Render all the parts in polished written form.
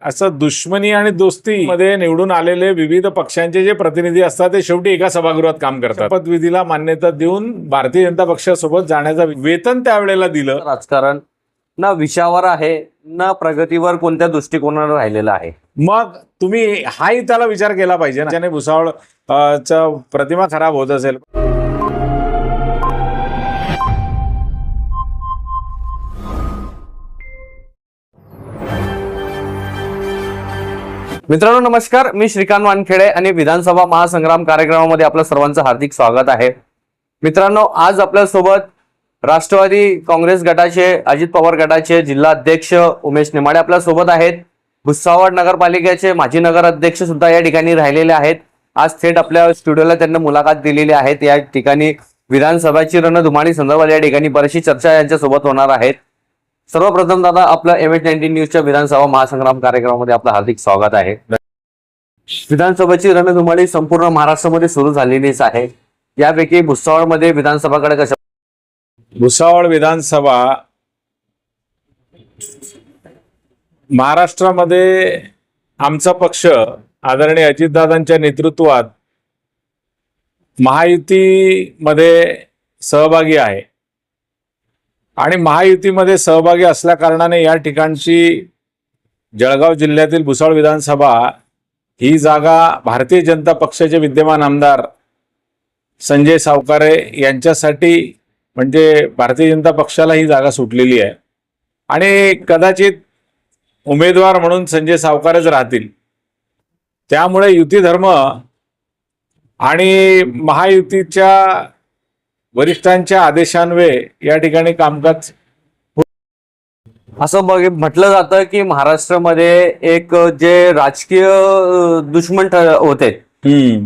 असं दुश्मनी आणि दोस्ती मध्ये निवडून आलेले विविध पक्षांचे जे प्रतिनिधी असतात ते शेवटी एका सभागृहात काम करतात। शपथविधीला मान्यता देऊन भारतीय जनता पक्षासोबत जाण्याचा वेतन त्यावेळेला दिलं। राजकारण ना विषयावर आहे ना प्रगतीवर कोणत्या दृष्टिकोनाने राहिलेलं आहे। मग तुम्ही हाही त्याला विचार केला पाहिजे ना, ज्याने भुसावळ चा प्रतिमा खराब होत असेल। मित्रांनो नमस्कार, मी श्रीकांत वानखेडे आणि विधानसभा महासंग्राम कार्यक्रमामध्ये आपलं सर्वांचं हार्दिक स्वागत आहे। मित्रांनो, आज आपल्या सोबत राष्ट्रवादी काँग्रेस गटाचे अजित पवार गटाचे जिल्हा अध्यक्ष उमेश नेमाडे आपल्या सोबत आहेत। भुसावळ नगरपालिकेचे माजी नगर अध्यक्ष सुद्धा या ठिकाणी राहिलेले आहेत। आज थेट आपल्या स्टुडिओला त्यांना मुलाखत दिलेली आहे। या ठिकाणी विधानसभाची रणधुमाळी संदर्भात या ठिकाणी बरीचशी चर्चा यांच्या सोबत होणार आहेत। सर्वप्रथम दादा, आपलं MH19 न्यूजच्या विधानसभा महासंग्राम कार्यक्रमामध्ये आपलं हार्दिक स्वागत आहे। विधानसभेची रणधुमाळी संपूर्ण महाराष्ट्रामध्ये सुरू झालेलीच आहे। यापैकी भुसावळमध्ये विधानसभाकडे कशा भुसावळ विधानसभा महाराष्ट्रामध्ये आमचा पक्ष आदरणीय अजितदादांच्या नेतृत्वात महायुतीमध्ये सहभागी आहे आणि महायुतीमध्ये सहभागी असल्या कारणाने या ठिकाणची जळगाव जिल्ह्यातील भुसावळ विधानसभा ही जागा भारतीय जनता पक्षाचे विद्यमान आमदार संजय सावकारे यांच्यासाठी म्हणजे भारतीय जनता पक्षाला ही जागा सुटलेली आहे आणि कदाचित उमेदवार म्हणून संजय सावकारेच राहतील। त्यामुळे युती धर्म आणि महायुतीच्या वरिष्ठांच्या आदेशान्वये या ठिकाणी कामकाज असं म्हटलं जातं की महाराष्ट्रामध्ये एक जे राजकीय दुश्मन होते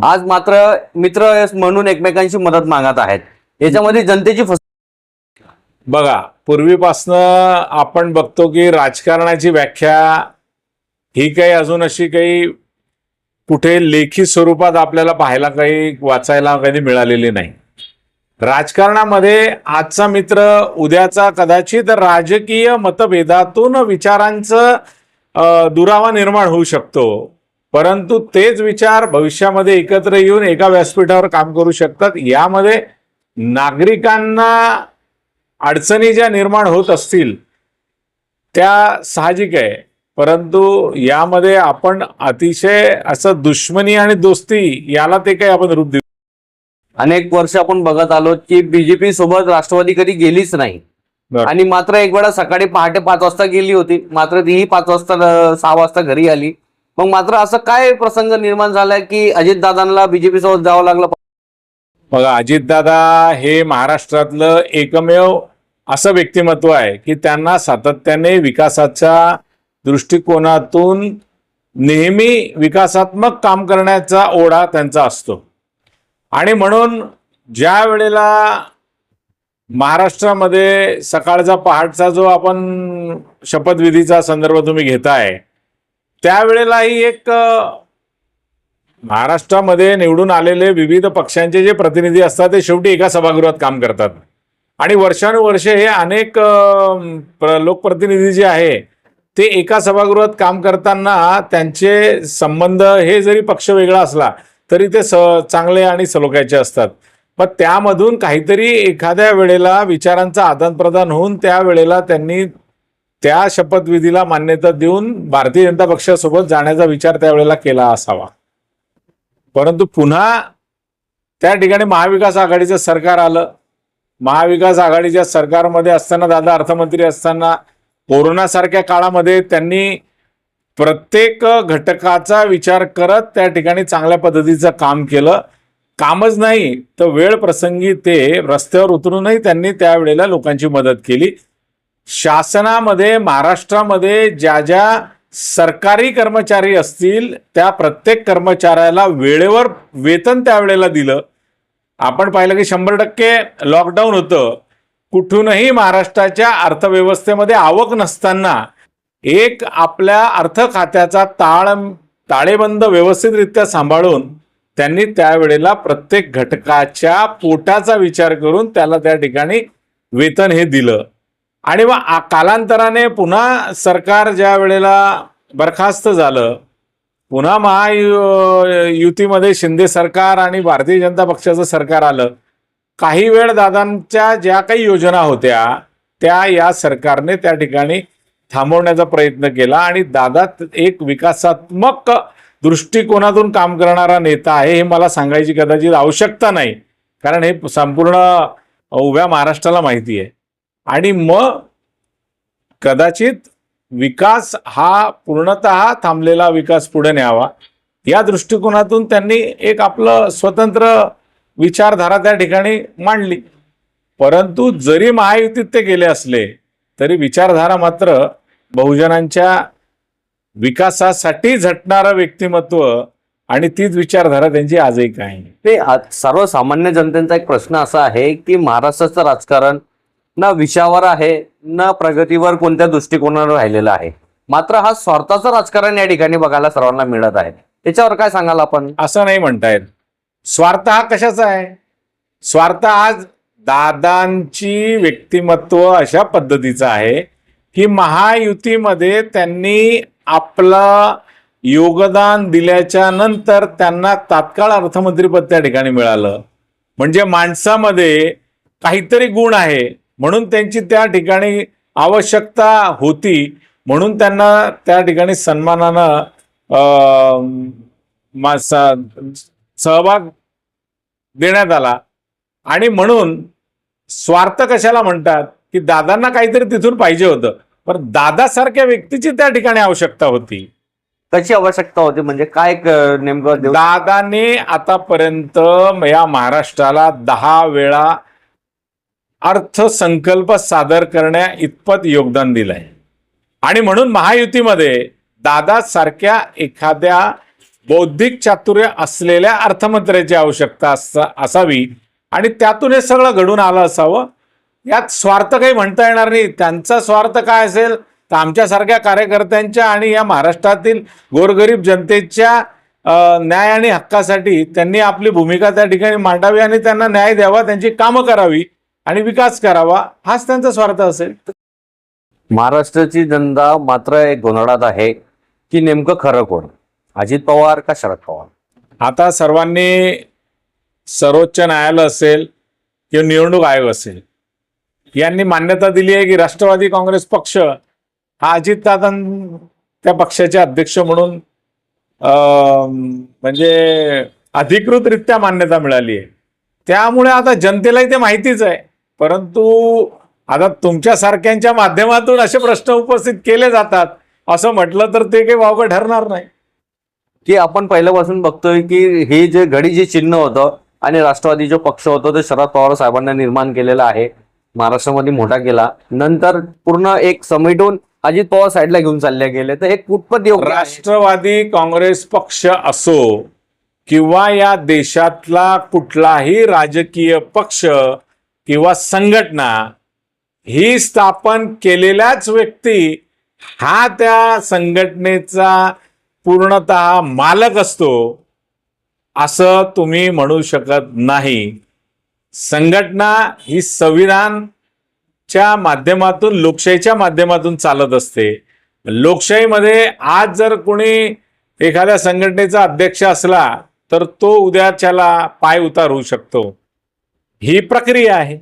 आज मात्र मित्र म्हणून एकमेकांची मदत मागत आहेत। याच्यामध्ये जनतेची बघा, पूर्वीपासनं आपण बघतो की राजकारणाची व्याख्या ही काही अजून अशी काही कुठे लेखी स्वरूपात आपल्याला पाहायला काही वाचायला कधी मिळालेली नाही। राजकारणामध्ये आजचा मित्र उद्याचा कदाचित राजकीय मतभेदातून विचारांचं दुरावा निर्माण होऊ शकतो, परंतु तेच विचार भविष्यामध्ये एकत्र येऊन एका व्यासपीठावर काम करू शकतात। यामध्ये नागरिकांना अडचणी ज्या निर्माण होत असतील त्या साहजिक आहे, परंतु यामध्ये आपण अतिशय असं दुश्मनी आणि दोस्ती याला ते काही आपण रूप देऊ। अनेक वर्ष आपण बघत आलो की बीजेपी सोबत राष्ट्रवादी कधी गेलीच नाही आणि मात्र एक वेळा सकाळी पहाटे 5 वाजता गेली होती, मात्र तीही 5 वाजता 6 वाजता घरी आली। मग मात्र असं काय प्रसंग निर्माण झालाय की अजितदादांना बीजेपी सोबत जावं लागलं? बघा, अजितदादा हे महाराष्ट्रातलं एकमेव असं व्यक्तिमत्व आहे की त्यांना सातत्याने विकासाच्या दृष्टिकोनातून नेहमी विकासात्मक काम करण्याचा ओढा त्यांचा असतो आणि म्हणून ज्या वेळेला महाराष्ट्रामध्ये सकाळचा पहाटचा जो आपण शपथविधीचा संदर्भ तुम्ही घेताय त्यावेळेलाही एक महाराष्ट्रामध्ये निवडून आलेले विविध पक्षांचे जे प्रतिनिधी असतात ते शेवटी एका सभागृहात काम करतात आणि वर्षानुवर्षे हे अनेक लोकप्रतिनिधी जे आहे ते एका सभागृहात काम करताना त्यांचे संबंध हे जरी पक्ष वेगळा असला तरी ते चांगले आणि सलोख्याचे असतात। पण त्यामधून काहीतरी एखाद्या वेळेला विचारांचं आदानप्रदान होऊन त्यावेळेला त्यांनी त्या शपथविधीला मान्यता देऊन भारतीय जनता पक्षासोबत जाण्याचा विचार त्यावेळेला केला असावा, परंतु पुन्हा त्या ठिकाणी महाविकास आघाडीचं सरकार आलं। महाविकास आघाडीच्या सरकारमध्ये असताना दादा अर्थमंत्री असताना कोरोनासारख्या काळामध्ये त्यांनी प्रत्येक घटकाचा विचार करत त्या ठिकाणी चांगल्या पद्धतीचं काम केलं। कामच नाही तर वेळ प्रसंगी ते रस्त्यावर उतरूनही त्यांनी त्यावेळेला लोकांची मदत केली। शासनामध्ये महाराष्ट्रामध्ये ज्या ज्या सरकारी कर्मचारी असतील त्या प्रत्येक कर्मचाऱ्याला वेळेवर वेतन त्यावेळेला दिलं। आपण पाहिलं की 100% लॉकडाऊन होतं, कुठूनही महाराष्ट्राच्या अर्थव्यवस्थेमध्ये आवक नसताना एक आपल्या अर्थ खात्याचा ताळेबंद व्यवस्थितरित्या सांभाळून त्यांनी त्यावेळेला प्रत्येक घटकाच्या पोटाचा विचार करून त्याला त्या ठिकाणी वेतन हे दिलं। आणि मग कालांतराने पुन्हा सरकार ज्या वेळेला बरखास्त झालं, पुन्हा महायुतीमध्ये शिंदे सरकार आणि भारतीय जनता पक्षाचं सरकार आलं, काही वेळ दादांच्या ज्या काही योजना होत्या त्या या सरकारने त्या ठिकाणी थांबवण्याचा प्रयत्न केला आणि दादा एक विकासात्मक दृष्टिकोनातून काम करणारा नेता आहे हे मला सांगायची कदाचित आवश्यकता नाही, कारण हे संपूर्ण उभ्या महाराष्ट्राला माहिती आहे. आणि मग कदाचित विकास हा पूर्णतः थांबलेला विकास पुढे न्यावा या दृष्टिकोनातून त्यांनी एक आपलं स्वतंत्र विचारधारा त्या ठिकाणी मांडली. परंतु जरी महायुतीत ते गेले असले तरी विचारधारा मात्र बहुजनांच्या विकासासाठी झटणारं व्यक्तिमत्व आणि तीच विचारधारा त्यांची आजही काय. ते सर्वसामान्य जनतेचा एक प्रश्न असा आहे की महाराष्ट्राचं राजकारण ना विषयावर आहे ना प्रगतीवर कोणत्या दृष्टिकोनावर राहिलेलं आहे, मात्र हा स्वार्थाचं राजकारण या ठिकाणी बघायला सर्वांना मिळत आहे. त्याच्यावर काय सांगाल आपण? असं नाही म्हणता येत. स्वार्थ हा कशाचा आहे? स्वार्थ आज दादांची व्यक्तिमत्व अशा पद्धतीचं आहे की महायुतीमध्ये त्यांनी आपलं योगदान दिल्याच्या नंतर त्यांना तात्काळ अर्थमंत्रीपद त्या ठिकाणी मिळालं. म्हणजे माणसामध्ये काहीतरी गुण आहे म्हणून त्यांची त्या ठिकाणी आवश्यकता होती, म्हणून त्यांना त्या ठिकाणी सन्मानानं सहभाग देण्यात आला. आणि म्हणून स्वार्थ कशाला म्हणतात की दादांना काहीतरी तिथून पाहिजे होतं, पण दादासारख्या व्यक्तीची त्या ठिकाणी आवश्यकता होती. कशी आवश्यकता होती म्हणजे काय नेमकं? दादाने आतापर्यंत या महाराष्ट्राला 10 वेळा अर्थसंकल्प सादर करण्या इतपत योगदान दिलंय आणि म्हणून महायुतीमध्ये दादा सारख्या एखाद्या बौद्धिक चातुर्य असलेल्या अर्थमंत्र्याची आवश्यकता असावी आणि त्यातून हे सगळं घडून आलं असावं. यात स्वार्थ काही म्हणता येणार नाही. त्यांचा स्वार्थ काय असेल तर आमच्यासारख्या कार्यकर्त्यांच्या आणि या महाराष्ट्रातील गोरगरीब जनतेच्या न्याय आणि हक्कासाठी त्यांनी आपली भूमिका त्या ठिकाणी मांडावी आणि त्यांना न्याय द्यावा, त्यांची कामं करावी आणि विकास करावा, हाच त्यांचा स्वार्थ असेल. महाराष्ट्राची जनता मात्र एक गोंधळात आहे की नेमकं खरं कोण, अजित पवार का शरद पवार? आता सर्वांनी सर्वोच्च न्यायालय असेल किंवा निवडणूक आयोग असेल यांनी मान्यता दिली आहे की राष्ट्रवादी काँग्रेस पक्ष हा अजितदादा त्या पक्षाचे अध्यक्ष म्हणून म्हणजे अधिकृतरित्या मान्यता मिळाली आहे. त्यामुळे आता जनतेलाही ते माहितीच आहे. परंतु आता तुमच्यासारख्यांच्या माध्यमातून असे प्रश्न उपस्थित केले जातात असं म्हटलं तर ते काही वावगं ठरणार नाही. की आपण पहिल्यापासून बघतोय की हे जे घडी जे चिन्ह होतं आणि राष्ट्रवादी जो पक्ष होता ते शरद पवार साहेबांना निर्माण केलेला आहे, महाराष्ट्रामध्ये मोठा केला, नंतर पूर्ण एक समेटून अजित पवार साईडला घेऊन चालले गेले, तर हे कुठपत योग्य? राष्ट्रवादी काँग्रेस पक्ष असो किंवा या देशातला कुठलाही राजकीय पक्ष किंवा संघटना ही स्थापन केलेल्याच व्यक्ती हा त्या संघटनेचा पूर्णतः मालक असतो असं तुम्ही म्हणू शकत नाही. संघटना ही संविधानच्या माध्यमातून, लोकशाहीच्या माध्यमातून चालत असते. लोकशाहीमध्ये आज जर कोणी एखाद्या संघटनेचा अध्यक्ष असला तर तो उद्याच्याला पाय उतार होऊ शकतो. ही प्रक्रिया आहे.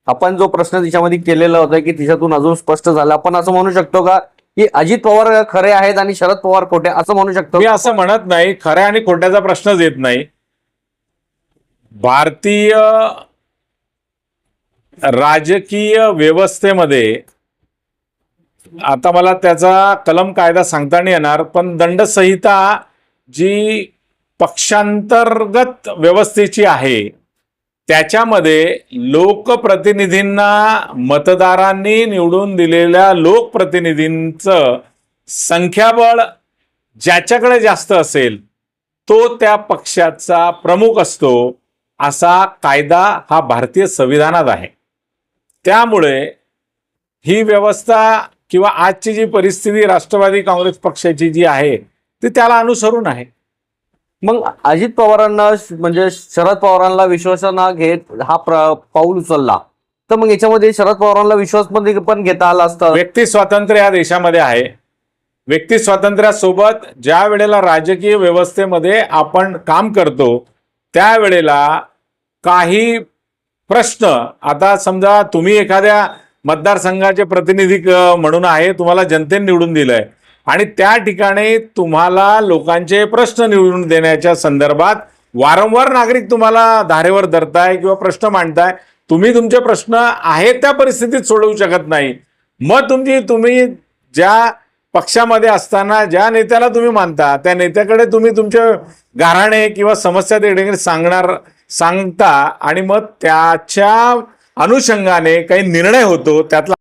आपण जो प्रश्न तिच्यामध्ये केलेला होता की तिच्यातून अजून स्पष्ट झाला, आपण असं म्हणू शकतो का की अजित पवार खरे आहेत आणि शरद पवार खोटे, असं म्हणू शकतो? मी असं म्हणत नाही. खऱ्या आणि खोट्याचा प्रश्नच येत नाही. भारतीय राजकीय व्यवस्थेमध्ये आता मला त्याचा कलम कायदा सांगता नाही येणार, पण दंडसंहिता जी पक्षांतर्गत व्यवस्थेची आहे त्याच्यामध्ये लोकप्रतिनिधींना मतदारांनी निवडून दिलेल्या लोकप्रतिनिधींचं संख्याबळ ज्याच्याकडे जास्त असेल तो त्या पक्षाचा प्रमुख असतो असा कायदा हा भारतीय संविधानात आहे. त्यामुळे ही व्यवस्था किंवा आजची जी परिस्थिती राष्ट्रवादी काँग्रेस पक्षाची जी आहे ती त्याला अनुसरून आहे. मग अजित पवारांना म्हणजे शरद पवारांना विश्वासानं घेत हा पाऊल उचलला, तर मग याच्यामध्ये शरद पवारांना विश्वास पण घेता आला असता. व्यक्ती स्वातंत्र्य या देशामध्ये आहे. व्यक्ती स्वातंत्र्यासोबत ज्या वेळेला राजकीय व्यवस्थेमध्ये आपण काम करतो त्यावेळेला काही प्रश्न, आता समजा तुम्ही एखाद्या मतदारसंघाचे प्रतिनिधी म्हणून आहे, तुम्हाला जनतेने निवडून दिलंय आणि त्या ठिकाणी तुम्हाला लोकांचे प्रश्न निवडून देण्याच्या संदर्भात वारंवार नागरिक तुम्हाला धारेवर धरताय किंवा प्रश्न मांडताय, तुम्ही तुमचे प्रश्न आहेत त्या परिस्थितीत सोडवू शकत नाही, मग तुम्ही ज्या पक्षामध्ये असताना ज्या नेत्याला तुम्ही मानता त्या नेत्याकडे तुम्ही तुमचे गाऱ्हाणे किंवा समस्या त्या ठिकाणी सांगता आणि मग त्याच्या अनुषंगाने काही निर्णय होतो त्यातला.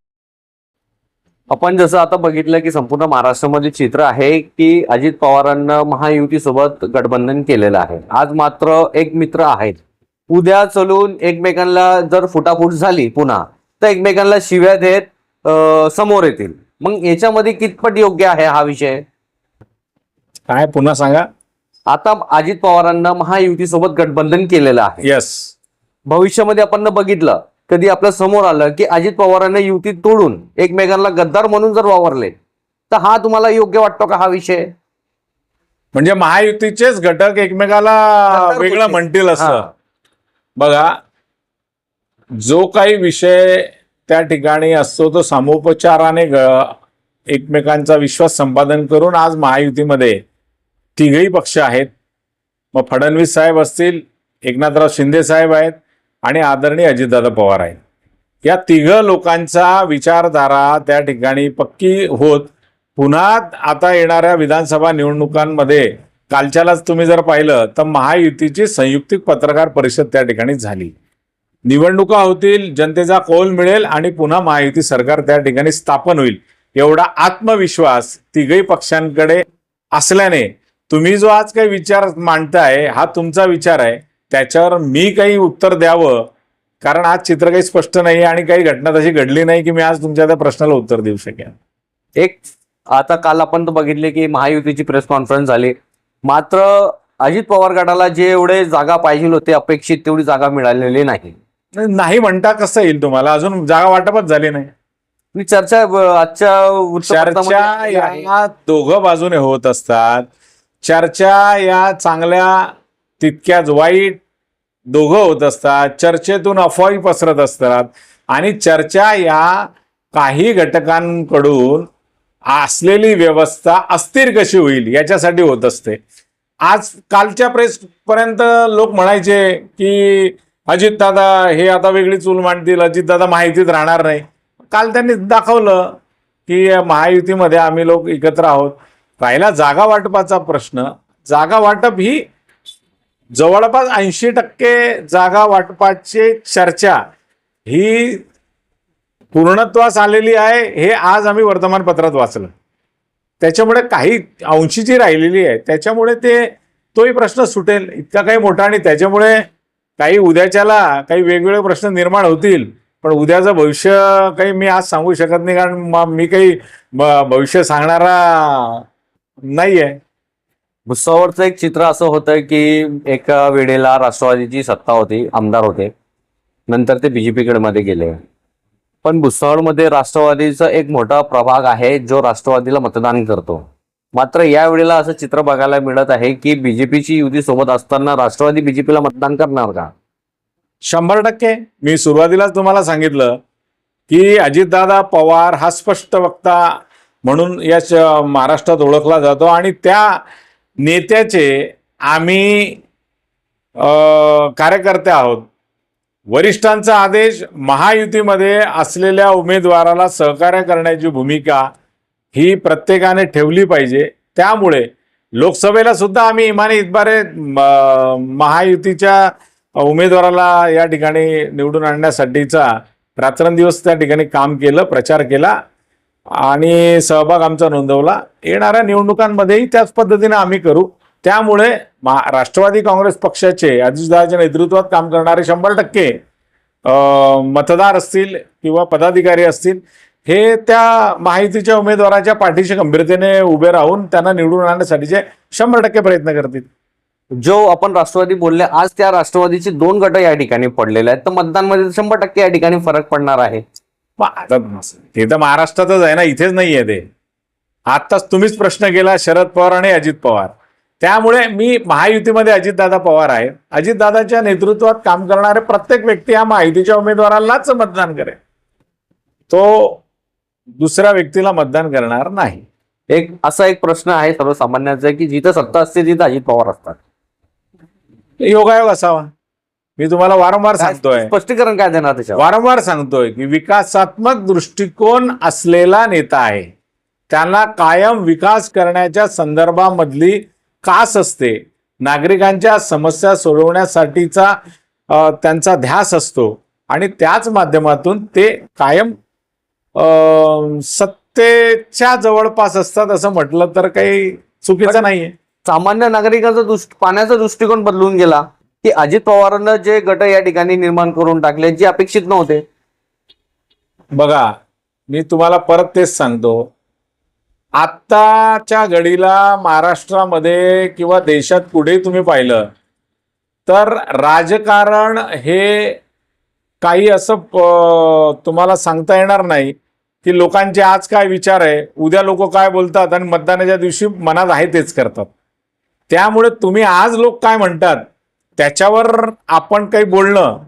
आपण जसं आता बघितलं की संपूर्ण महाराष्ट्रामध्ये चित्र आहे की अजित पवारांना महायुतीसोबत गठबंधन केलेलं आहे. आज मात्र एक मित्र आहेत, उद्या चलून एकमेकांना जर फुटाफूट झाली पुन्हा तर एकमेकांना शिव्या देत समोर येतील. मग याच्यामध्ये कितपत योग्य आहे हा विषय? काय पुन्हा सांगा. आता अजित पवारांना महायुतीसोबत गठबंधन केलेलं आहे. यस. भविष्यामध्ये आपण बघितलं कधी आपल्या समोर आलं की अजित पवारांना युती तोडून एकमेकांना गद्दार म्हणून जर वावरले तर हा तुम्हाला योग्य वाटतो का हा विषय? म्हणजे महायुतीचेच घटक एकमेकाला वेगळं म्हणतील असं. बघा, जो काही विषय त्या ठिकाणी असतो तो सामोपचाराने एकमेकांचा विश्वास संपादन करून आज महायुतीमध्ये तिघही पक्ष आहेत. मग फडणवीस साहेब असतील, एकनाथराव शिंदे साहेब आहेत आणि आदरणीय अजितदादा पवार आहेत. या तिघ लोकांचा विचारधारा त्या ठिकाणी पक्की होत पुन्हा आता येणाऱ्या विधानसभा निवडणुकांमध्ये कालच्यालाच तुम्ही जर पाहिलं तर महायुतीची संयुक्तिक पत्रकार परिषद त्या ठिकाणी झाली. निवडणुका होतील, जनतेचा कौल मिळेल आणि पुन्हा महायुती सरकार त्या ठिकाणी स्थापन होईल एवढा आत्मविश्वास तिघही पक्षांकडे असल्याने तुम्ही जो आज काही विचार मांडताय हा तुमचा विचार आहे, त्याच्यावर मी काही उत्तर द्यावं कारण आज चित्र काही स्पष्ट नाही आणि काही घटना तशी घडली नाही की मी आज तुमच्या त्या प्रश्नाला उत्तर देऊ शकेन. एक आता काल आपण तर बघितले की महायुतीची प्रेस कॉन्फरन्स झाली, मात्र अजित पवार गटाला जे एवढे जागा पाहिजे होते अपेक्षित तेवढी जागा मिळालेली नाही म्हणता कसं येईल तुम्हाला, अजून जागा वाटपच झाली नाही. चर्चा आजच्या चर्चा या दोघं बाजूने होत असतात. चर्चा या चांगल्या तितक्याच वाईट दोघं होत असतात. चर्चेतून अफवाही पसरत असतात आणि चर्चा या काही घटकांकडून असलेली व्यवस्था अस्थिर कशी होईल याच्यासाठी होत असते. आज कालच्या प्रेस पर्यंत लोक म्हणायचे की अजितदादा हे आता वेगळी चूल मांडतील, अजितदादा महायुतीत राहणार नाही. काल त्यांनी दाखवलं की महायुतीमध्ये आम्ही लोक एकत्र आहोत. राहिला जागा वाटपाचा प्रश्न, जागा वाटप ही जवळपास 80% जागा वाटपाची चर्चा ही पूर्णत्वास आलेली आहे हे आज आम्ही वर्तमानपत्रात वाचलं. त्याच्यामुळे काही अंशीची राहिलेली आहे, त्याच्यामुळे तोही प्रश्न सुटेल इतका काही मोठा. आणि त्याच्यामुळे काही उद्याच्याला काही वेगवेगळे प्रश्न निर्माण होतील, पण उद्याचं भविष्य काही मी आज सांगू शकत नाही कारण मी काही भविष्य सांगणारा नाही आहे. भुसावळचं एक चित्र असं होतं की एका वेळेला राष्ट्रवादीची सत्ता होती, आमदार होते, नंतर ते बीजेपीकडे मध्ये गेले. पण भुसावळमध्ये राष्ट्रवादीचा एक मोठा प्रभाग आहे जो राष्ट्रवादीला मतदान करतो. मात्र या वेळेला असं चित्र बघायला मिळत आहे की बीजेपीची युती सोबत असताना राष्ट्रवादी बीजेपीला मतदान करणार का? 100%. मी सुरुवातीलाच तुम्हाला सांगितलं की अजितदादा पवार हा स्पष्ट वक्ता म्हणून या महाराष्ट्रात ओळखला जातो आणि त्या नेत्याचे आम्ही कार्यकर्ते आहोत. वरिष्ठांचा आदेश, महायुतीमध्ये असलेल्या उमेदवाराला सहकार्य करण्याची भूमिका ही प्रत्येकाने ठेवली पाहिजे. त्यामुळे लोकसभेला सुद्धा आम्ही इमानी इतबारे महायुतीच्या उमेदवाराला या ठिकाणी निवडून आणण्यासाठीचा रात्रंदिवस त्या ठिकाणी काम केलं, प्रचार केला आणि सहभाग आमचा नोंदवला. येणाऱ्या निवडणुकांमध्येही त्याच पद्धतीने आम्ही करू. त्यामुळे राष्ट्रवादी काँग्रेस पक्षाचे अजितदादाच्या नेतृत्वात काम करणारे 100% मतदार असतील किंवा पदाधिकारी असतील हे त्या महायुतीच्या उमेदवाराच्या पाठीशी गंभीरतेने उभे राहून त्यांना निवडून आणण्यासाठीचे 100% प्रयत्न करतील. जो आपण राष्ट्रवादी बोलले, आज त्या राष्ट्रवादीचे 2 गट या ठिकाणी पडलेले आहेत, तर मतदानमध्ये 100% या ठिकाणी फरक पडणार आहे. ते तर महाराष्ट्रातच आहे ना, इथेच नाही आहे ते. आत्ताच तुम्हीच प्रश्न केला शरद पवार आणि अजित पवार. त्यामुळे मी महायुतीमध्ये अजितदादा पवार आहे. अजितदादाच्या नेतृत्वात काम करणारे प्रत्येक व्यक्ती हा महायुतीच्या उमेदवारालाच मतदान करेल, तो दुसऱ्या व्यक्तीला मतदान करणार नाही. एक प्रश्न आहे सर्वसामान्यांचा की जिथं सत्ता असते तिथं अजित पवार असतात. योगायोग असावा. मी तुम्हाला वारंवार सांगतोय, स्पष्टीकरण काय देणार त्याच्यावर? वारंवार सांगतोय की विकासात्मक दृष्टिकोन असलेला नेता आहे. त्यांना कायम विकास करण्याच्या संदर्भामधली कास असते. नागरिकांच्या समस्या सोडवण्यासाठीचा त्यांचा ध्यास असतो आणि त्याच माध्यमातून ते कायम सत्तेच्या जवळपास असतात असं म्हटलं तर काही चुकीचं नाहीये. सामान्य नागरिकांचा पाहण्याचा दृष्टिकोन बदलून गेला की अजित पवारांना जे गट या ठिकाणी निर्माण करून टाकले जे अपेक्षित नव्हते. बघा, मी तुम्हाला परत तेच सांगतो, आत्ताच्या घडीला महाराष्ट्रामध्ये किंवा देशात कुठेही तुम्ही पाहिलं तर राजकारण हे काही असं तुम्हाला सांगता येणार नाही की लोकांचे आज काय विचार आहे, उद्या लोक काय बोलतात आणि मतदानाच्या दिवशी मनात आहे तेच करतात. त्यामुळे तुम्ही आज लोक काय म्हणतात त्याच्यावर आपण काही बोलणं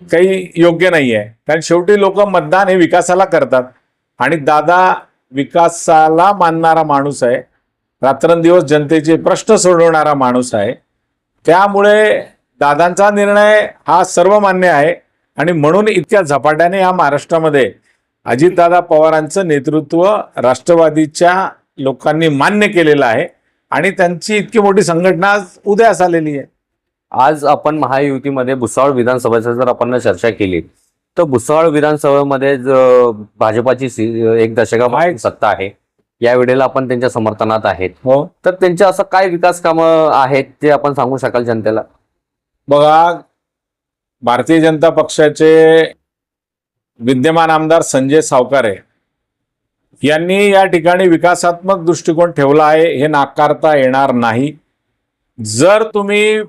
काही योग्य नाही आहे. कारण शेवटी लोक मतदान हे विकासाला करतात आणि दादा विकासाला मानणारा माणूस आहे, रात्रंदिवस जनतेचे प्रश्न सोडवणारा माणूस आहे. त्यामुळे दादांचा निर्णय हा सर्वमान्य आहे आणि म्हणून इतक्या झपाट्याने या महाराष्ट्रामध्ये अजितदादा पवारांचं नेतृत्व राष्ट्रवादीच्या लोकांनी मान्य केलेलं आहे आणि त्यांची इतकी मोठी संघटना आज उदयास आलेली आहे. आज आपण महायुतीमध्ये भुसावळ विधानसभेची जर आपण चर्चा केली तर भुसावळ विधानसभेमध्ये भाजपाची एक दशकापासून सत्ता आहे. या वेळेला आपण त्यांच्या समर्थनात आहेत. हो, तर त्यांच्या असं काय विकास कामं आहेत ते आपण सांगू शकाल जनतेला? बघा, भारतीय जनता पक्षाचे विद्यमान आमदार संजय सावकारे यांनी या ठिकाणी विकासात्मक दृष्टिकोन ठेवला आहे हे नाकारता येणार नाही. जर तुम्ही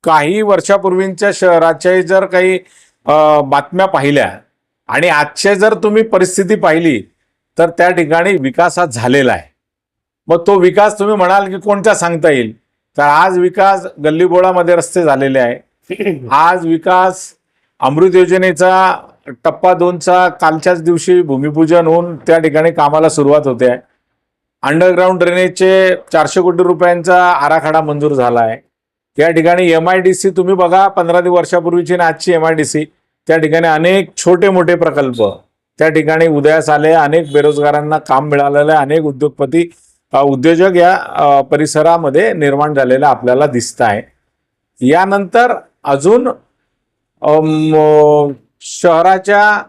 काही वर्षापूर्वींच्या शहराच्या जर काही बातम्या पाहिल्या आणि आजच्या जर तुम्ही परिस्थिती पाहिली तर त्या ठिकाणी विकास हा झालेला आहे. मग तो विकास तुम्ही म्हणाल की कोणता सांगता येईल, तर आज विकास गल्लीबोळामध्ये रस्ते झालेले आहे. आज विकास अमृत योजनेचा टप्पा 2चा कालच्याच दिवशी भूमिपूजन होऊन त्या ठिकाणी कामाला सुरुवात होते आहे. अंडरग्राऊंड ड्रेनेजचे 400 कोटी रुपयांचा आराखडा मंजूर झाला आहे. त्या ठिकाणी MIDC तुम्ही बघा, 15 वर्षापूर्वीची ना आजची MIDC, त्या ठिकाणी अनेक छोटे मोठे प्रकल्प त्या ठिकाणी उदयास आले. अनेक बेरोजगारांना काम मिळालेलं आहे. अनेक उद्योजक या परिसरामध्ये निर्माण झालेला आपल्याला दिसत आहे. यानंतर अजून शहराच्या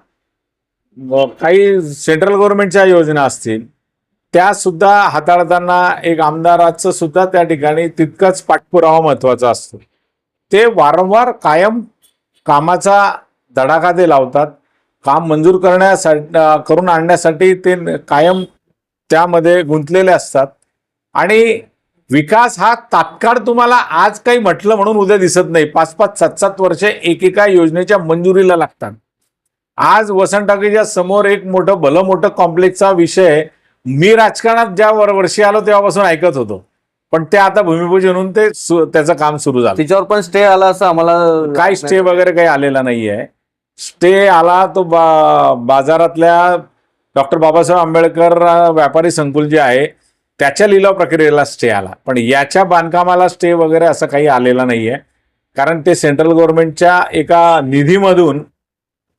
काही सेंट्रल गव्हर्नमेंटच्या योजना असतील त्या सुद्धा हाताळताना एक आमदाराचं सुद्धा त्या ठिकाणी तितकाच पाठपुरावा महत्वाचा असतो. ते वारंवार कायम कामाचा धडाका ते लावतात. काम मंजूर करून आणण्यासाठी ते कायम त्यामध्ये गुंतलेले असतात आणि विकास हा तात्काळ तुम्हाला आज काही म्हटलं म्हणून उद्या दिसत नाही. 5-5, 7-7 वर्षे एकेका योजनेच्या मंजुरीला लागतात. आज वसंत टाकीच्या समोर एक भलं मोठं कॉम्प्लेक्सचा विषय मी राजकारणात ज्या वर्षी आलो तेव्हापासून ऐकत होतो, पण ते आता भूमिपूजन होऊन त्याचं काम सुरू झालं. त्याच्यावर पण स्टे आला असं आम्हाला? काही स्टे वगैरे काही आलेला नाहीये. स्टे आला तो बाजारातल्या डॉक्टर बाबासाहेब आंबेडकर व्यापारी संकुल जे आहे त्याच्या लिलाव प्रक्रियेला स्टे आला, पण याच्या बांधकामाला स्टे वगैरे असं काही आलेला नाहीये. कारण ते सेंट्रल गव्हर्नमेंटच्या एका निधीमधून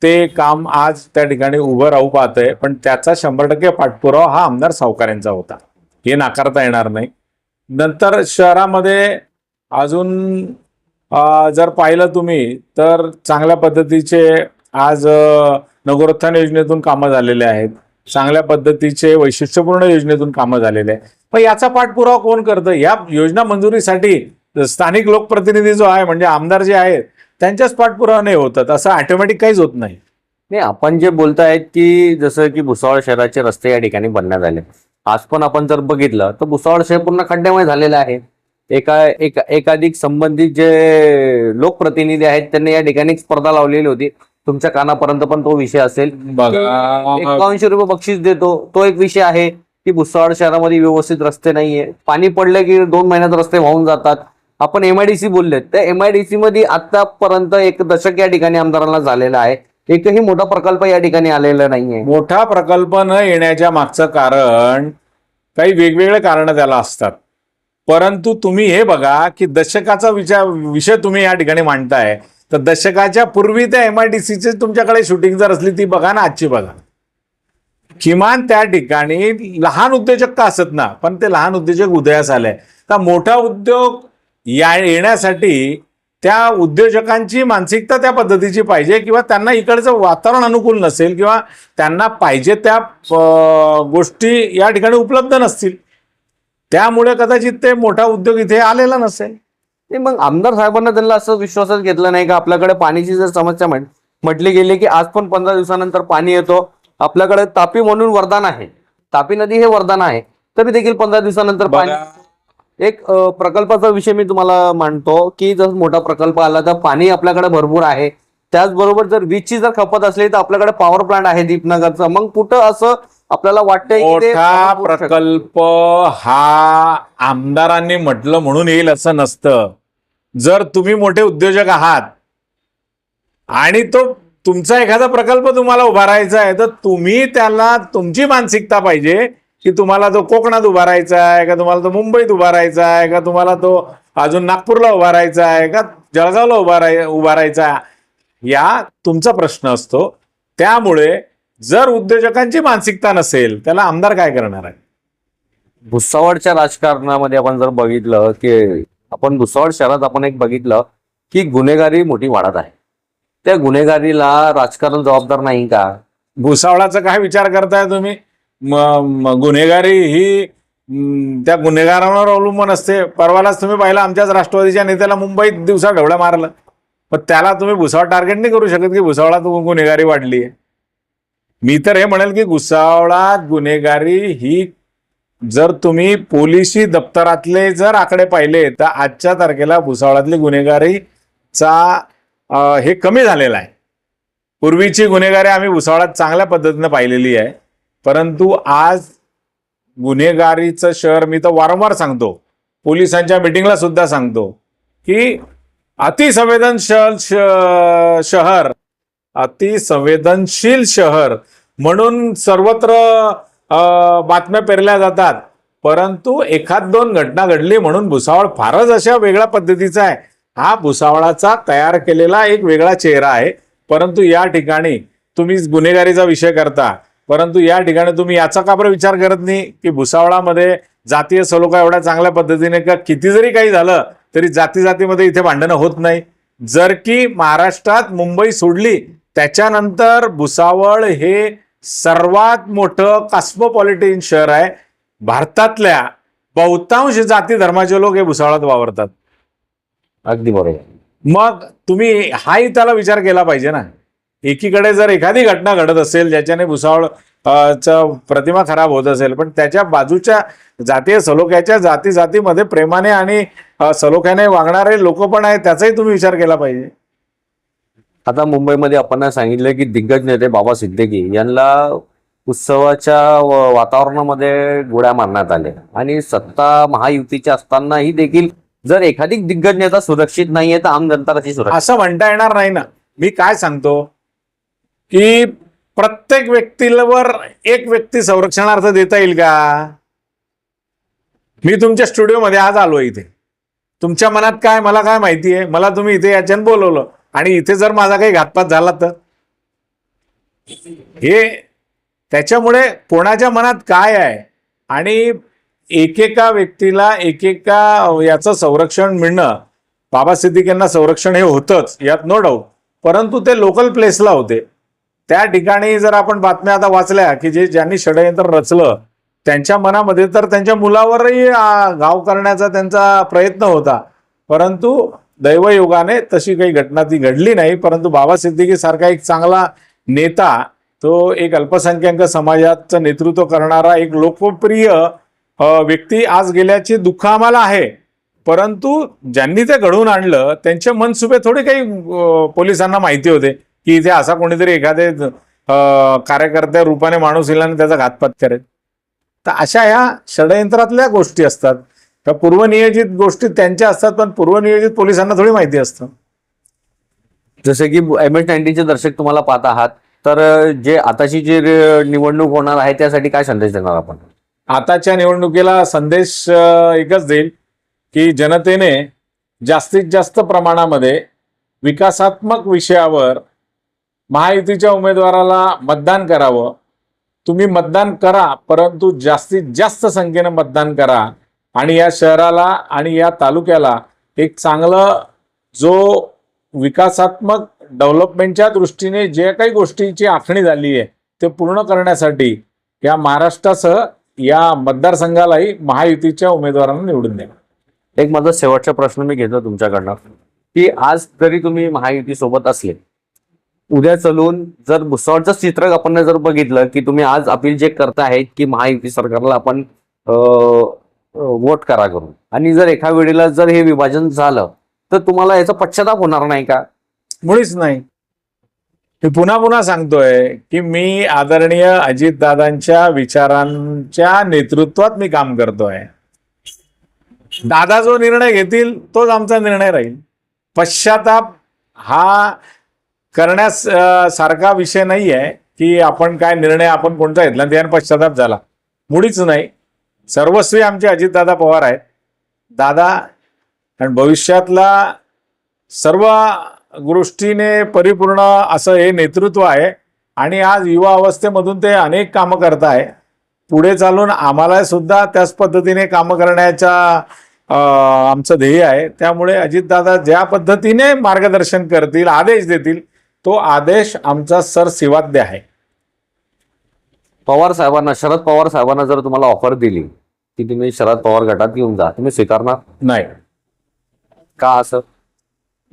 ते काम आज त्या ठिकाणी उभं राहू पाहतंय. पण त्याचा 100% पाठपुरावा हा आमदार सावकारेंचा होता, हे नाकारता येणार नाही. नंतर शहरामध्ये अजून जर पाहिलं तुम्ही तर चांगल्या पद्धतीचे आज नगरोत्थान योजनेतून कामं झालेले आहेत. चांगल्या पद्धतीचे वैशिष्ट्यपूर्ण योजनेतून कामं झालेले आहे. पण याचा पाठपुरावा कोण करतं? या योजना मंजुरीसाठी स्थानिक लोकप्रतिनिधी जो आहे म्हणजे आमदार जे आहेत त्यांच्याच पाठपुरावा नाही होतात, असं ऑटोमॅटिक काहीच होत नाही. नाही, आपण जे बोलतायत की जसं की भुसावळ शहराचे रस्ते या ठिकाणी बनण्यात आले, आज पण आपण जर बघितलं तर भुसावळ शहर पूर्ण खड्ड्यामय झालेलं आहे. एकाधिक संबंधित जे लोकप्रतिनिधी आहेत त्यांनी या ठिकाणी स्पर्धा लावलेली होती तुमच्या कानापर्यंत पण तो विषय असेल. बघा 51 रुपये बक्षीस देतो, तो एक विषय आहे की भुसावळ शहरामध्ये व्यवस्थित रस्ते नाहीये. पाणी पडलं की 2 महिन्यात रस्ते वाहून जातात. आपण MIDC बोलले, त्या MIDC मध्ये आतापर्यंत 1 दशक या ठिकाणी आमदारांना झालेलं आहे. एकही मोठा प्रकल्प या ठिकाणी आलेला नाहीये. मोठा प्रकल्प न येण्याच्या मागचं कारण काही वेगवेगळे कारण त्याला असतात. परंतु तुम्ही हे बघा की दशकाचा विषय तुम्ही या ठिकाणी मांडताय, तर दशकाच्या पूर्वी त्या MIDCचे तुमच्याकडे शूटिंग जर असली ती बघा ना, आजची बघा. किमान त्या ठिकाणी लहान उद्योजक का असत ना, पण ते लहान उद्योजक उदयास आले. तर मोठा उद्योग येण्यासाठी त्या उद्योजकांची मानसिकता त्या पद्धतीची पाहिजे, किंवा त्यांना इकडचं वातावरण अनुकूल नसेल, किंवा त्यांना पाहिजे त्या गोष्टी या ठिकाणी उपलब्ध नसतील. त्यामुळे कदाचित ते मोठा उद्योग इथे आलेला नसेल. ते मग आमदार साहेबांना त्यांना असं विश्वासात घेतलं नाही का आपल्याकडे पाण्याची जर समस्या म्हटली गेली की आज पण 15 दिवसानंतर पाणी येतो. आपल्याकडे तापी म्हणून वरदान आहे, तापी नदी हे वरदान आहे, तरी देखील 15 दिवसानंतर पाणी. एक प्रकल्पाचा विषय मी तुम्हाला मांडतो की जर मोठा प्रकल्प आला तर पाणी आपल्याकडे भरपूर आहे. त्याचबरोबर जर वीजची जर खपत असली तर आपल्याकडे पॉवर प्लांट आहे दीपनगरचा. मग कुठं असं आपल्याला वाटतंय की ते मोठा प्रकल्प हा आमदारांनी म्हटलं म्हणून येईल असं नसतं. जर तुम्ही मोठे उद्योजक आहात आणि तो तुमचा एखादा प्रकल्प तुम्हाला उभारायचा आहे, तर तुम्ही त्याला तुमची मानसिकता पाहिजे की तुम्हाला तो कोकणात उभारायचा आहे का, तुम्हाला तो मुंबईत उभारायचा आहे का, तुम्हाला तो अजून नागपूरला उभारायचा आहे का, जळगावला उभारायचा आहे, या तुमचा प्रश्न असतो. त्यामुळे जर उद्योजकांची मानसिकता नसेल त्याला आमदार काय करणार आहे. भुसावळच्या राजकारणामध्ये आपण जर बघितलं की आपण भुसावळ शहरात आपण एक बघितलं की गुन्हेगारी मोठी वाढत आहे. त्या गुन्हेगारीला राजकारण जबाबदार नाही का? भुसावळाचा काय विचार करताय तुम्ही? गुन्हेगारी ही त्या गुन्हेगारांवर अवलंबून असते. परवालाच तुम्ही पाहिलं आमच्याच राष्ट्रवादीच्या नेत्याला मुंबईत दिवसा ढवळ्या मारलं. पण त्याला तुम्ही भुसावळ टार्गेट नाही करू शकत की भुसावळात गुन्हेगारी वाढली आहे. मी तर हे म्हणेल की भुसावळात गुन्हेगारी ही, जर तुम्ही पोलिसी दप्तरातले जर आकडे पाहिले तर आजच्या तारखेला भुसावळातली गुन्हेगारीचा हे कमी झालेला आहे. पूर्वीची गुन्हेगारी आम्ही भुसावळात चांगल्या पद्धतीने पाहिलेली आहे, परंतु आज गुन्हेगारीचं शहर, मी तर वारंवार सांगतो, पोलिसांच्या मिटिंगला सुद्धा सांगतो की अतिसंवेदनशील शहर म्हणून सर्वत्र बातम्या पेरल्या जातात. परंतु 1-2 घटना घडली म्हणून भुसावळ फारच अशा वेगळ्या पद्धतीचा आहे. हा भुसावळाचा तयार केलेला एक वेगळा चेहरा आहे. परंतु या ठिकाणी तुम्ही गुन्हेगारीचा विषय करता, परंतु या ठिकाणी तुम्ही याचा का बरं विचार करत नाही की भुसावळामध्ये जातीय सलोखा एवढ्या चांगल्या पद्धतीने का, किती जरी काही झालं तरी जातीमध्ये इथे भांडणं होत नाही. जर की महाराष्ट्रात मुंबई सोडली त्याच्यानंतर भुसावळ हे सर्वात मोठं कॉस्मोपॉलिटन शहर आहे. भारतातल्या बहुतांश जाती धर्माचे लोक हे भुसावळात वावरतात. अगदी बरोबर. मग तुम्ही हाही त्याला विचार केला पाहिजे ना. एकीकडे जर एखादी घटना घडत असेल ज्याच्याने भुसावळ चा प्रतिमा खराब होत असेल, पण त्याच्या बाजूच्या जातीय सलोख्याच्या जातीमध्ये प्रेमाने आणि सलोख्याने वागणारे लोक पण आहेत, त्याचाही तुम्ही विचार केला पाहिजे. आता मुंबईमध्ये आपण सांगितलं की दिग्गज नेते बाबा सिद्दीकी यांना उत्सवाच्या वातावरणामध्ये गोळ्या मारण्यात आल्या आणि सत्ता महायुतीच्या असतानाही देखील जर एखादी दिग्गज नेता सुरक्षित नाहीये तर आम जनता कशी सुरक्षित? असं म्हणता येणार नाही ना. मी काय सांगतो की प्रत्येक व्यक्तीवर एक व्यक्ती संरक्षणार्थ देता येईल का? मी तुमच्या स्टुडिओमध्ये आज आलो इथे, तुमच्या मनात काय मला काय माहिती आहे. मला तुम्ही इथे याच्यानं बोलवलं आणि इथे जर माझा काही घातपात झाला तर हे त्याच्यामुळे कोणाच्या मनात काय आहे आणि एकेका व्यक्तीला एकेका याचं संरक्षण मिळणं. बाबा सिद्दीकी यांना संरक्षण हे होतंच, यात नो डाऊट, परंतु ते लोकल प्लेसला होते. त्या ठिकाणी जर आपण बातम्या आता वाचल्या की ज्यांनी षडयंत्र रचलं त्यांच्या मनामध्ये तर त्यांच्या मुलावरही घाव करण्याचा त्यांचा प्रयत्न होता, परंतु दैवयोगाने तशी काही घटना ती घडली नाही. परंतु बाबा सिद्दीकी सारखा एक चांगला नेता, तो एक अल्पसंख्याक समाजाचं नेतृत्व करणारा एक लोकप्रिय व्यक्ती आज गेल्याचे दुःख आम्हाला आहे. परंतु ज्यांनी ते घडवून आणलं त्यांचे मनसुबे थोडे काही पोलिसांना माहिती होते की इथे असा कोणीतरी एखादे कार्यकर्त्या रूपाने माणूस येईल आणि त्याचा घातपात करेल. तर अशा ह्या षडयंत्रातल्या गोष्टी असतात. त्या पूर्वनियोजित गोष्टी त्यांच्या असतात, पण पूर्वनियोजित पोलिसांना थोडी माहिती असतं. जसे की MS-19 दर्शक तुम्हाला पाहत आहात, तर जे आताची जी निवडणूक होणार आहे त्यासाठी काय संदेश देणार आपण? आताच्या निवडणुकीला संदेश एकच देईल की जनतेने जास्तीत जास्त प्रमाणामध्ये विकासात्मक विषयावर महायुतीच्या उमेदवाराला मतदान करावं. तुम्ही मतदान करा, परंतु जास्तीत जास्त संख्येनं मतदान करा आणि या शहराला आणि या तालुक्याला एक चांगलं जो विकासात्मक डेव्हलपमेंटच्या दृष्टीने जे काही गोष्टीची आखणी झाली आहे ते पूर्ण करण्यासाठी या महाराष्ट्रासह या मतदारसंघालाही महायुतीच्या उमेदवारांना निवडून द्या. एक माझा शेवटचा प्रश्न मी घेतो तुमच्याकडनं, की आज जरी तुम्ही महायुती सोबत असले, उद्या चलून जर भुसावळचं चित्र आपण जर बघितलं की तुम्ही आज अपील जे करतायत की महायुती सरकारला आपण वोट करा करून, आणि जर एका वेळेला जर हे विभाजन झालं तर तुम्हाला याचा पश्चाताप होणार नाही का? मुळीच नाही. मी पुन्हा पुन्हा सांगतोय की मी आदरणीय अजितदादांच्या विचारांच्या नेतृत्वात मी काम करतोय. दादा जो निर्णय घेतील तोच आमचा निर्णय राहील. पश्चाताप हा करण्यास सारखा विषय नाही आहे की आपण काय निर्णय आपण कोणता घेतला आणि त्याने पश्चाताप झाला. मुळीच नाही. सर्वस्वी आमचे अजितदादा पवार आहेत. दादा आणि भविष्यातला सर्व गोष्टीने परिपूर्ण असं हे नेतृत्व आहे आणि आज युवा अवस्थेमधून ते अनेक कामं करत आहे. पुढे चालून आम्हाला सुद्धा त्याच पद्धतीने कामं करण्याचा आमचं ध्येय आहे. त्यामुळे अजितदादा ज्या पद्धतीने मार्गदर्शन करतील, आदेश देतील, तो आदेश आमचा सरसेवाद्य आहे. पवार साहेबांना, शरद पवार साहेबांना जर तुम्हाला ऑफर दिली की तुम्ही शरद पवार गटात येऊन जा, तुम्ही स्वीकारणार नाही? का असं?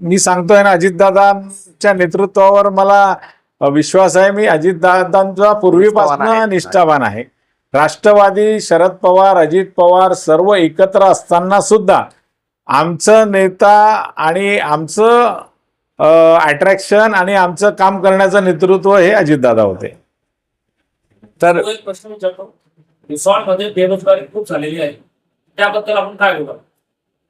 मी सांगतोय ना, अजितदादांच्या नेतृत्वावर मला विश्वास आहे. मी अजितदादांचा पूर्वीपासून निष्ठावान आहे. राष्ट्रवादी, शरद पवार, अजित पवार सर्व एकत्र असताना सुद्धा आमचं नेता आणि आमचं अट्रॅक्शन आणि आमचं काम करण्याचं नेतृत्व हे अजितदादा होते. तर एक प्रश्न विचारतो, रिसॉर्टमध्ये बेरोजगारी खूप झालेली आहे, त्याबद्दल आपण काय बोलाल?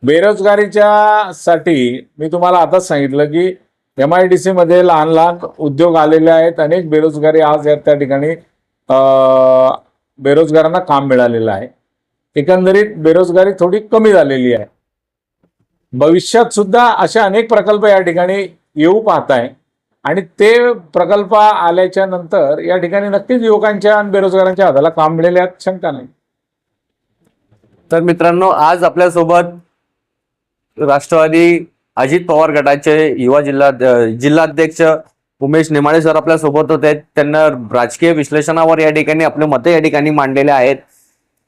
बेरोजगारीच्या साठी मी तुम्हाला आताच सांगितलं की MIDC मध्ये लहान लहान उद्योग आलेले आहेत. अनेक बेरोजगारी आज त्या ठिकाणी बेरोजगारांना काम मिळालेलं आहे. एकंदरीत बेरोजगारी थोडी कमी झालेली आहे. भविष्यात सुद्धा असे अनेक प्रकल्प या ठिकाणी येऊ पाहत आहे आणि ते प्रकल्प आल्याच्या नंतर या ठिकाणी नक्कीच युवकांच्या आणि बेरोजगारांच्या हाताला काम मिळेल यात शंका नाही. तर मित्रांनो, आज आपल्यासोबत राष्ट्रवादी अजित पवार गटाचे युवा जिल्हाध्यक्ष उमेश नेमाळे सर आपल्या सोबत होते. त्यांना राजकीय विश्लेषणावर या ठिकाणी आपले मते या ठिकाणी मांडलेले आहेत.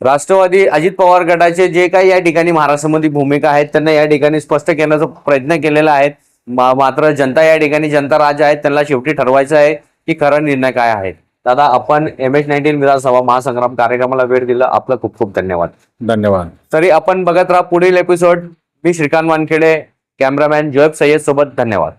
राष्ट्रवादी अजित पवार गटाचे जे काही या ठिकाणी महाराष्ट्रामध्ये भूमिका आहेत त्यांना या ठिकाणी स्पष्ट करण्याचा प्रयत्न केलेला आहे. मात्र जनता या ठिकाणी, जनता राज आहेत, त्यांना शेवटी ठरवायचं आहे की खरा निर्णय काय आहे. दादा, आपण MS-19 विधानसभा महासंग्राम कार्यक्रमाला वेळ दिला, आपलं खूप खूप धन्यवाद. धन्यवाद. तरी आपण बघत राहा पुढील एपिसोड. मी श्रीकांत वानखेडे, कॅमेरामॅन जोएब सय्यद सोबत. धन्यवाद.